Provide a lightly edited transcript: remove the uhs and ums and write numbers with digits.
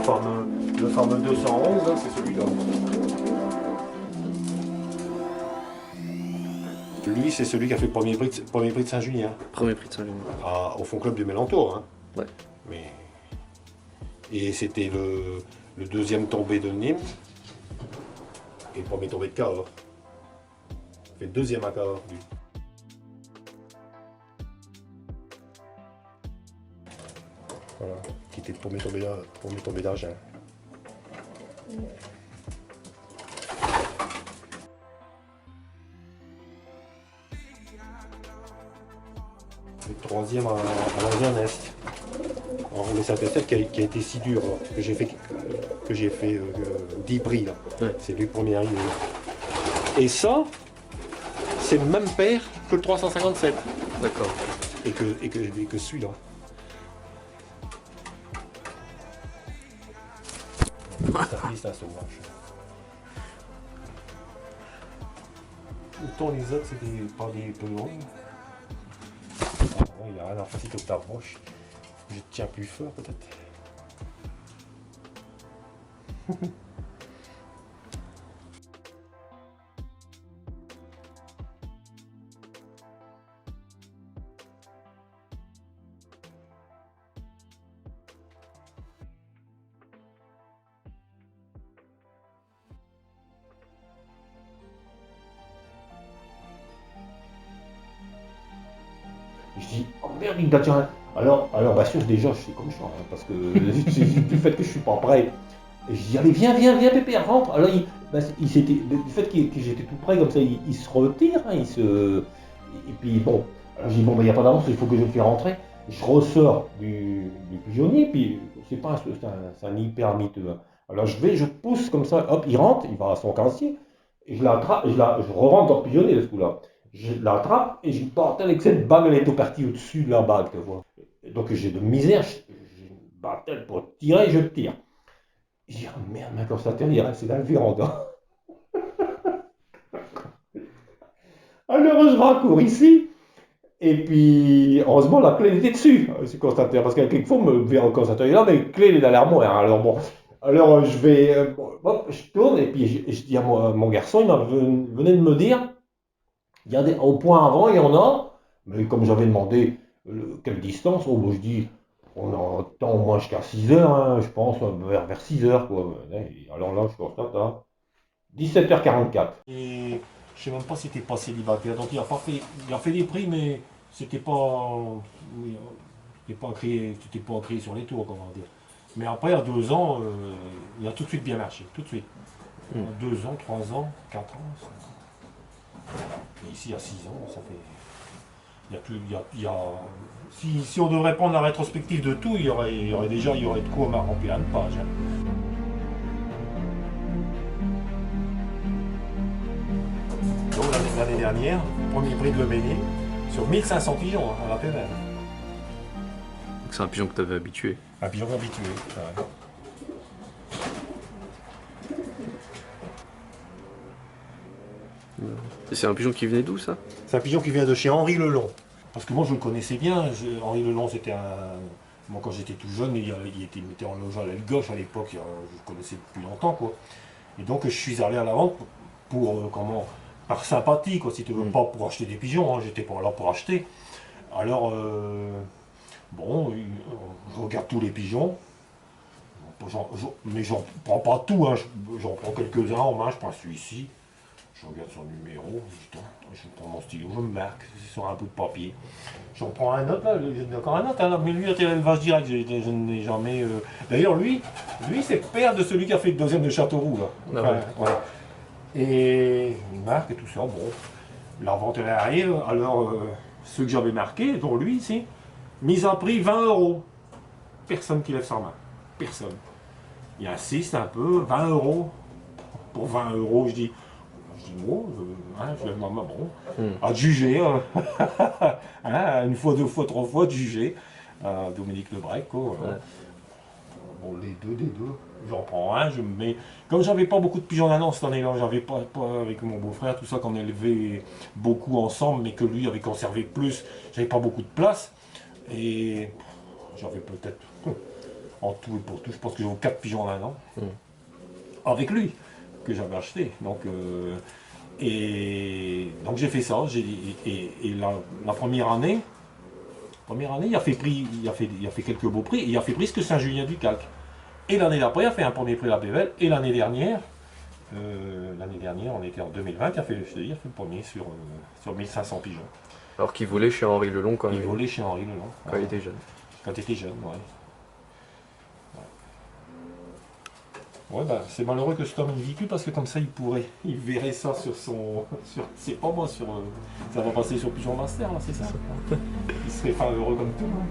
fameux 211, hein, c'est celui-là. Lui, c'est celui qui a fait le premier prix de Saint-Julien. Premier prix de Saint-Julien. Au fond club du Mélentour. Hein. Ouais. Mais... Et c'était le deuxième tombé de Nîmes. Et le premier tombé de Cahors. Il fait le deuxième à Cahors, lui. Voilà, qui était le premier tombé d'argent. Le troisième à l'Anzernest. Enroulé Saint-Estèphe qui a été si dur, que j'ai fait 10 prix là. Ouais. C'est lui le premier arrivé. Et ça, c'est le même père que le 357. D'accord. Et que celui-là. C'est un sauvage. Autant les autres, c'était pas des peu longs. Il n'y a rien à faire si tu t'approches. Je te tiens plus fort peut-être. Je dis, oh merde, il tient. Alors bien sûr, déjà, je suis comme ça, hein, parce que du fait que je suis pas prêt. Et je dis, allez, viens, Pépé, rentre. Alors, il s'était, du fait que j'étais tout prêt, comme ça, il se retire, hein, et puis bon, alors je dis, bon, il n'y a pas d'avance, il faut que je le fasse rentrer. Je ressors du pigeonnier, puis c'est un hyper miteux. Hein. Alors, je pousse comme ça, hop, il rentre, il va à son quartier, et je l'attrape, je re-rentre dans le pigeonnier, ce coup-là. Je l'attrape et je porte avec cette bague, elle est partie au-dessus de la bague, tu vois. Donc j'ai de misère, j'ai une battelle pour tirer, je tire. Je dis, oh merde, mais quand ça tire, il reste dans le véranda. Alors je raccours ici, et puis heureusement la clé était dessus, c'est constaté, parce qu'à quelquefois, me verra quand ça tire là, mais la clé elle est dans l'armoire. Alors bon, alors je vais, hop, je tourne, et puis je dis à mon garçon, il venait de me dire, il y a au point avant, il y en a, mais comme j'avais demandé quelle distance, oh, je dis, on a un temps au moins jusqu'à 6 heures, hein, je pense, vers 6 heures, quoi. Et alors là, je constate à 17h44. Et je sais même pas si c'était pas célibataire, donc il a fait des prix, mais c'était pas, c'était pas écrit sur les tours, comment dire. Mais après, à 2 ans, il a tout de suite bien marché, tout de suite. 2 ans, 3 ans, 4 ans. Et ici, il y a 6 ans, ça fait. Si on devrait prendre la rétrospective de tout, il y aurait de quoi remplir une page. Hein. Donc l'année dernière, premier prix de Le Bélier, sur 1500 pigeons hein, à la PML. Donc c'est un pigeon que tu avais habitué. Un pigeon habitué, ouais. Et c'est un pigeon qui venait d'où ça? C'est un pigeon qui vient de chez Henri Lelon. Parce que moi je le connaissais bien. Henri Lelon c'était un. Moi quand j'étais tout jeune, il mettait en loge à l'aile gauche à l'époque, je le connaissais depuis longtemps quoi. Et donc je suis allé à la vente pour par sympathie quoi, si tu veux, pas pour acheter des pigeons, hein, j'étais pas là pour acheter. Alors bon, je regarde tous les pigeons. Mais j'en prends pas tout, hein, j'en prends quelques-uns en main, je prends celui-ci. Je regarde son numéro, je prends mon stylo, je me marque sur un bout de papier. J'en prends un autre, là, j'en ai encore un autre, hein, mais lui, il a l'élevage direct, je n'ai jamais... D'ailleurs, lui c'est père de celui qui a fait le deuxième de Châteauroux, là. Enfin, voilà. Et il marque et tout ça, bon. La vente, elle arrive, alors, ceux que j'avais marqués, dont lui, c'est mise à prix 20 €. Personne qui lève sa main, personne. Il insiste un peu, 20 €. Pour 20 €, je dis... Bon, je lève ma main, bon, à juger, hein, une fois, 2 fois, 3 fois, de juger, Dominique Lebrec, quoi. Ouais. Bon, les deux, j'en prends un, je me mets, comme j'avais pas beaucoup de pigeons d'annonce cette année-là, j'avais pas avec mon beau-frère, tout ça, qu'on élevait beaucoup ensemble, mais que lui avait conservé plus, j'avais pas beaucoup de place, et j'avais peut-être, En tout et pour tout, je pense que j'ai 4 pigeons là, non Mm. avec lui, que j'avais acheté. Donc, donc j'ai fait ça. Et la première année, il a fait prix, il a fait quelques beaux prix. Et il a fait prix que Saint-Julien-du-Calc. Et l'année d'après, il a fait un premier prix à la Pévelle. Et l'année dernière, on était en 2020, il a fait, je te dis, il a fait le premier sur 1500 pigeons. Alors qu'il volait chez Henri Lelon quand Il volait chez Henri Lelon. quand il était jeune. Quand il était jeune, ouais. Ouais, bah, c'est malheureux que cet homme ne vit plus parce que comme ça il verrait ça sur son. C'est pas moi, ça va passer sur Pigeon Master, là, c'est ça. Il serait pas heureux comme tout le monde.